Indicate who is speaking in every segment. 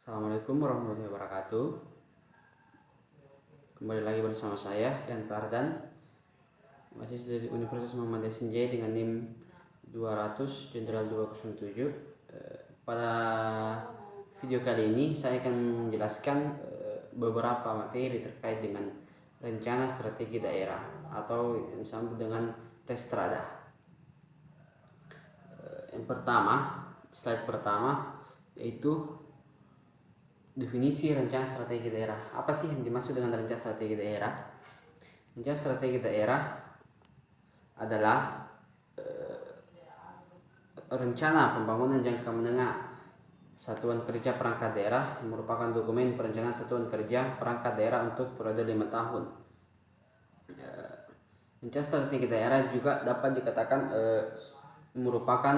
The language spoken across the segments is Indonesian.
Speaker 1: Assalamualaikum warahmatullahi wabarakatuh. Kembali lagi bersama saya Yan Fardan, masih dari Universitas Muhammad Yasin dengan NIM 200 Jenderal 207. Pada video kali ini saya akan menjelaskan beberapa materi terkait dengan rencana strategi daerah atau yang disebut dengan Restrada. Yang pertama, slide pertama, yaitu definisi rencana strategi daerah. Apa sih yang dimaksud dengan rencana strategi daerah? Rencana strategi daerah adalah rencana pembangunan jangka menengah satuan kerja perangkat daerah yang merupakan dokumen perencanaan satuan kerja perangkat daerah untuk periode 5 tahun. Rencana strategi daerah juga dapat dikatakan merupakan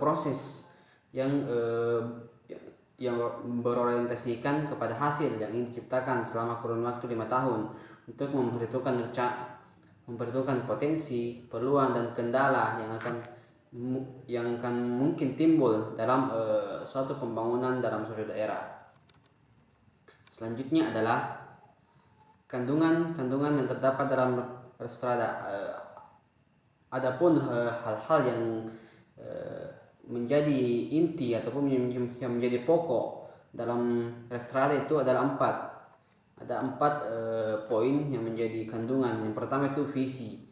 Speaker 1: proses yang berorientasikan kepada hasil yang ingin diciptakan selama kurun waktu 5 tahun untuk memperhitungkan potensi, peluang dan kendala yang akan mungkin timbul dalam suatu pembangunan dalam suatu daerah. Selanjutnya adalah kandungan yang terdapat dalam Restrada. Adapun hal-hal yang menjadi inti ataupun yang menjadi pokok dalam Restrada itu adalah empat poin yang menjadi kandungan. Yang pertama itu visi,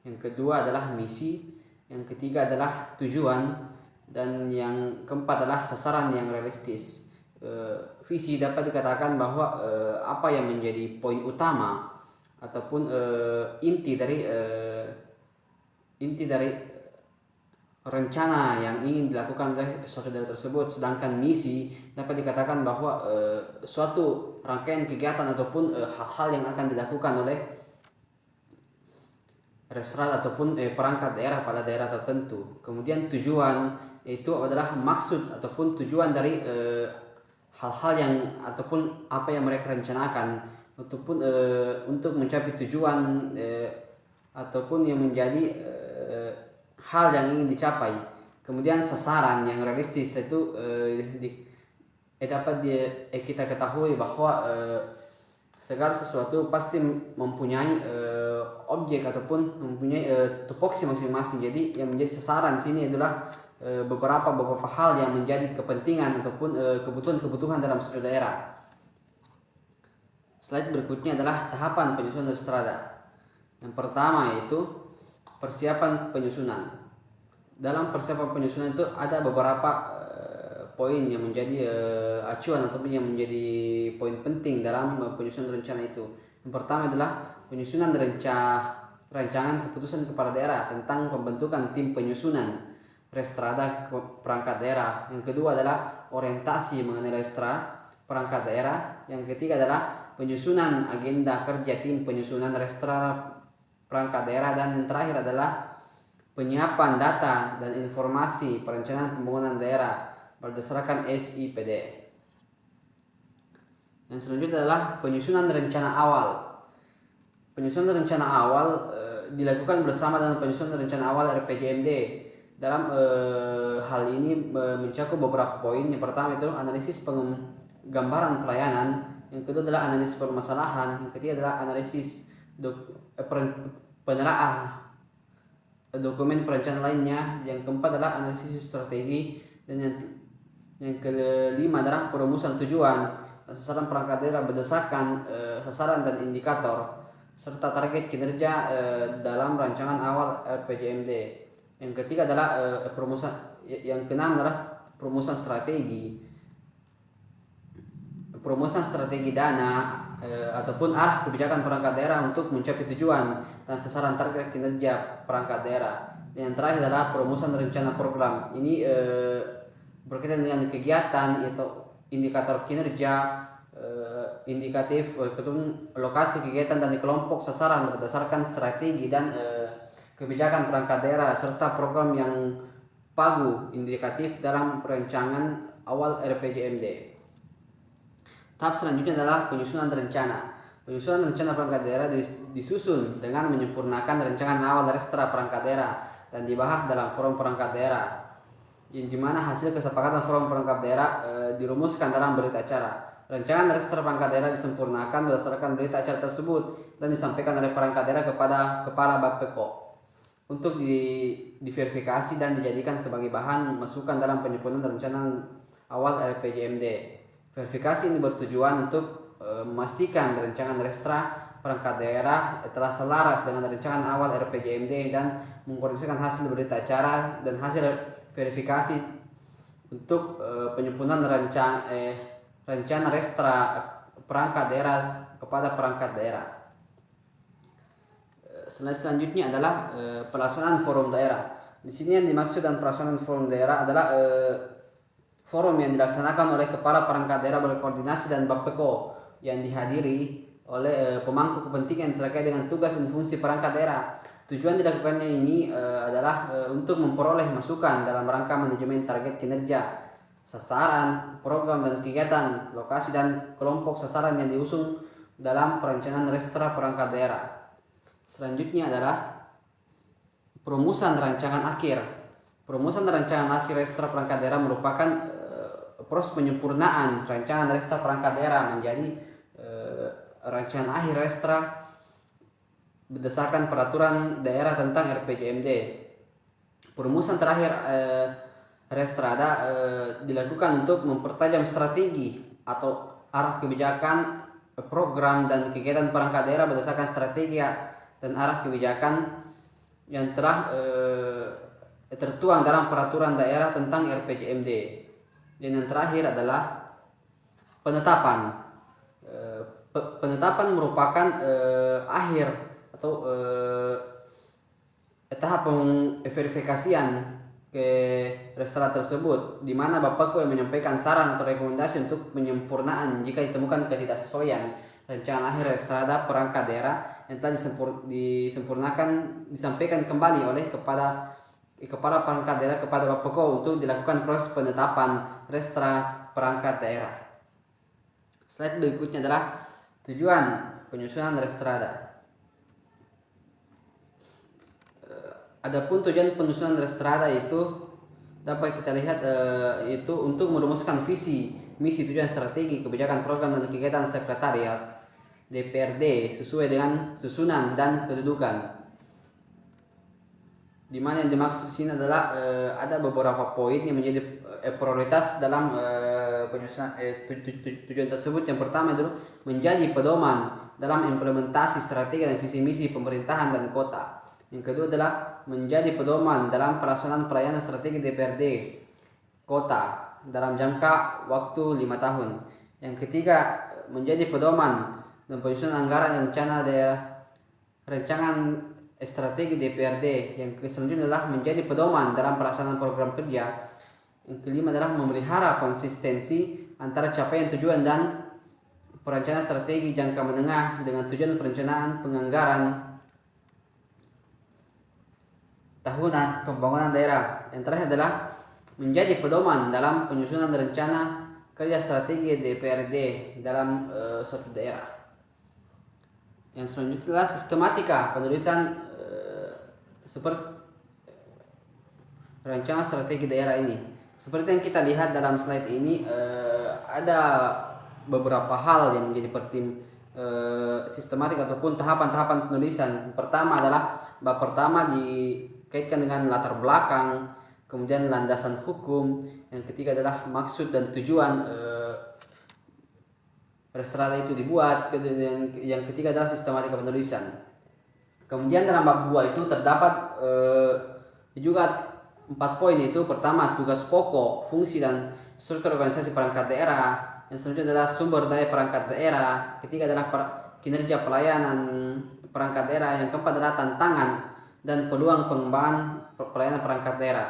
Speaker 1: yang kedua adalah misi, yang ketiga adalah tujuan, dan yang keempat adalah sasaran yang realistis. Visi dapat dikatakan bahwa apa yang menjadi poin utama ataupun inti dari rencana yang ingin dilakukan oleh suatu daerah tersebut. Sedangkan misi dapat dikatakan bahwa suatu rangkaian kegiatan ataupun hal-hal yang akan dilakukan oleh Restrada ataupun perangkat daerah pada daerah tertentu. Kemudian tujuan itu adalah maksud ataupun tujuan dari hal-hal yang ataupun apa yang mereka rencanakan ataupun untuk mencapai tujuan ataupun yang menjadi hal yang ingin dicapai. Kemudian sasaran yang realistis itu dapat kita ketahui bahwa segala sesuatu pasti mempunyai objek ataupun mempunyai tupoksi masing-masing. Jadi yang menjadi sasaran sini adalah beberapa hal yang menjadi kepentingan ataupun kebutuhan dalam suatu daerah. Slide berikutnya adalah tahapan penyusunan Restrada. Yang pertama yaitu persiapan penyusunan. Dalam persiapan penyusunan itu ada beberapa poin yang menjadi acuan ataupun yang menjadi poin penting dalam penyusunan rencana itu. Yang pertama adalah penyusunan rancangan keputusan kepala daerah tentang pembentukan tim penyusunan Restrada perangkat daerah. Yang kedua adalah orientasi mengenai Restra perangkat daerah. Yang ketiga adalah penyusunan agenda kerja tim penyusunan Restrada perangkat daerah, dan yang terakhir adalah penyiapan data dan informasi perencanaan pembangunan daerah berdasarkan SIPD. Yang selanjutnya adalah penyusunan rencana awal. Penyusunan rencana awal dilakukan bersama dengan penyusunan rencana awal RPJMD. Dalam hal ini mencakup beberapa poin. Yang pertama itu analisis gambaran pelayanan, yang kedua adalah analisis permasalahan, yang ketiga adalah analisis penelaah dokumen perencanaan lainnya, yang keempat adalah analisis strategi, dan yang kelima adalah perumusan tujuan sasaran perangkat daerah berdasarkan sasaran dan indikator serta target kinerja dalam rancangan awal RPJMD. Yang ketiga adalah yang keenam adalah perumusan strategi dana ataupun arah kebijakan perangkat daerah untuk mencapai tujuan dan sasaran target kinerja perangkat daerah. Dan yang terakhir adalah perumusan rencana program. Ini berkaitan dengan kegiatan atau indikator kinerja, indikatif lokasi kegiatan dan kelompok sasaran berdasarkan strategi dan kebijakan perangkat daerah serta program yang pagu indikatif dalam perencanaan awal RPJMD. Tahap selanjutnya adalah penyusunan rencana. Penyusunan rencana perangkat daerah disusun dengan menyempurnakan rancangan awal Restra perangkat daerah dan dibahas dalam forum perangkat daerah. yang dimana hasil kesepakatan forum perangkat daerah dirumuskan dalam berita acara. Rancangan Restra Perangkat Daerah disempurnakan berdasarkan berita acara tersebut dan disampaikan oleh perangkat daerah kepada Kepala Bapeko untuk diverifikasi dan dijadikan sebagai bahan masukan dalam penyempurnaan rencana awal RPJMD. Verifikasi ini bertujuan untuk memastikan rancangan Restra Perangkat Daerah telah selaras dengan rancangan awal RPJMD dan mengkoordinasikan hasil berita acara dan hasil verifikasi untuk penyempurnaan rencana Restra Perangkat Daerah kepada perangkat daerah. Selanjutnya adalah pelaksanaan forum daerah. Di sini yang dimaksud dan pelaksanaan forum daerah adalah forum yang dilaksanakan oleh kepala perangkat daerah berkoordinasi dan Bapeko yang dihadiri oleh pemangku kepentingan terkait dengan tugas dan fungsi perangkat daerah. Tujuan dilakukannya ini adalah untuk memperoleh masukan dalam rangka manajemen target kinerja, sasaran, program dan kegiatan, lokasi dan kelompok sasaran yang diusung dalam perencanaan Restra Perangkat Daerah. Selanjutnya adalah perumusan rancangan akhir. Perumusan rancangan akhir Restra Perangkat Daerah merupakan proses penyempurnaan rancangan Restra Perangkat Daerah menjadi rancangan akhir Restra berdasarkan peraturan daerah tentang RPJMD. Perumusan terakhir Restrada dilakukan untuk mempertajam strategi atau arah kebijakan, program dan kegiatan perangkat daerah berdasarkan strategi dan arah kebijakan yang telah tertuang dalam peraturan daerah tentang RPJMD. Dan yang terakhir adalah penetapan. Penetapan merupakan akhir atau tahap verifikasian ke Restra tersebut, di mana Bapeko yang menyampaikan saran atau rekomendasi untuk penyempurnaan jika ditemukan ketidaksesuaian rancangan akhir Restrada Perangkat Daerah yang telah disampaikan kembali oleh kepala perangkat daerah kepada Bapeko untuk dilakukan proses penetapan Restra Perangkat Daerah. Slide berikutnya adalah tujuan penyusunan Restrada. Adapun tujuan penyusunan Restrada itu dapat kita lihat itu untuk merumuskan visi, misi, tujuan, strategi, kebijakan, program dan kegiatan sekretariat DPRD sesuai dengan susunan dan kedudukan. Di mana yang dimaksud sini adalah ada beberapa poin yang menjadi prioritas dalam penyusunan tujuan tersebut. Yang pertama itu menjadi pedoman dalam implementasi strategi dan visi misi pemerintahan dan kota. Yang kedua adalah menjadi pedoman dalam pelaksanaan pelayanan strategi DPRD kota dalam jangka waktu 5 tahun. Yang ketiga, menjadi pedoman dan penyusunan anggaran rancangan strategi DPRD. Yang selanjutnya adalah menjadi pedoman dalam pelaksanaan program kerja. Yang kelima adalah memelihara konsistensi antara capaian tujuan dan perencanaan strategi jangka menengah dengan tujuan perencanaan penganggaran tahunan pembangunan daerah. Yang terakhir adalah menjadi pedoman dalam penyusunan rencana kerja strategi DPRD dalam suatu daerah. Yang selanjutnya adalah sistematika penulisan seperti rancangan strategi daerah ini. Seperti yang kita lihat dalam slide ini, ada beberapa hal yang menjadi sistematik ataupun tahapan-tahapan penulisan. Pertama adalah bab pertama dikaitkan dengan latar belakang, kemudian landasan hukum. Yang ketiga adalah maksud dan tujuan Restrada itu dibuat. Yang ketiga adalah sistematika penulisan. Kemudian dalam bab 2 itu terdapat juga 4 poin, itu pertama tugas pokok, fungsi dan struktur organisasi perangkat daerah. Yang selanjutnya adalah sumber daya perangkat daerah. Ketiga adalah kinerja pelayanan perangkat daerah. Yang keempat adalah tantangan dan peluang pengembangan pelayanan perangkat daerah.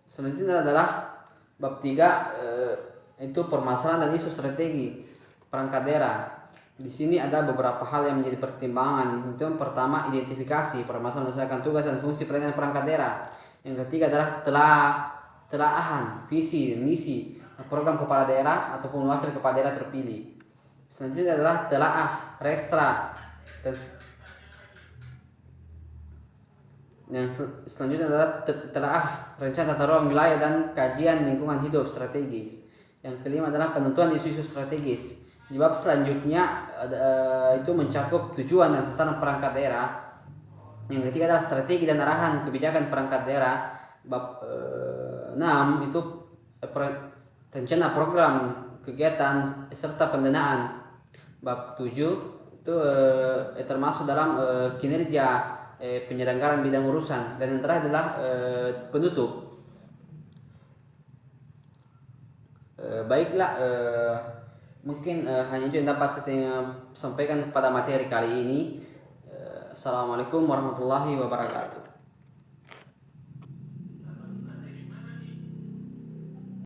Speaker 1: Selanjutnya adalah bab 3 itu permasalahan dan isu strategi perangkat daerah. Di sini ada beberapa hal yang menjadi pertimbangan. Itu yang pertama, identifikasi permasalahan berdasarkan tugas dan fungsi pelayanan perangkat daerah. Yang ketiga adalah telaahan visi, misi, program kepala daerah ataupun wakil kepala daerah terpilih. Selanjutnya adalah telaah Restra Yang selanjutnya adalah telah rencana tata ruang wilayah dan kajian lingkungan hidup strategis. Yang kelima adalah penentuan isu-isu strategis. Di bab selanjutnya itu mencakup tujuan dan sasaran perangkat daerah. Yang ketiga adalah strategi dan arahan kebijakan perangkat daerah. Bab 6 itu rencana program kegiatan serta pendanaan. Bab 7 itu termasuk dalam kinerja penyelenggaraan bidang urusan, dan yang terakhir adalah penutup. Baiklah, mungkin hanya itu yang dapat saya sampaikan pada materi kali ini. Assalamualaikum warahmatullahi wabarakatuh.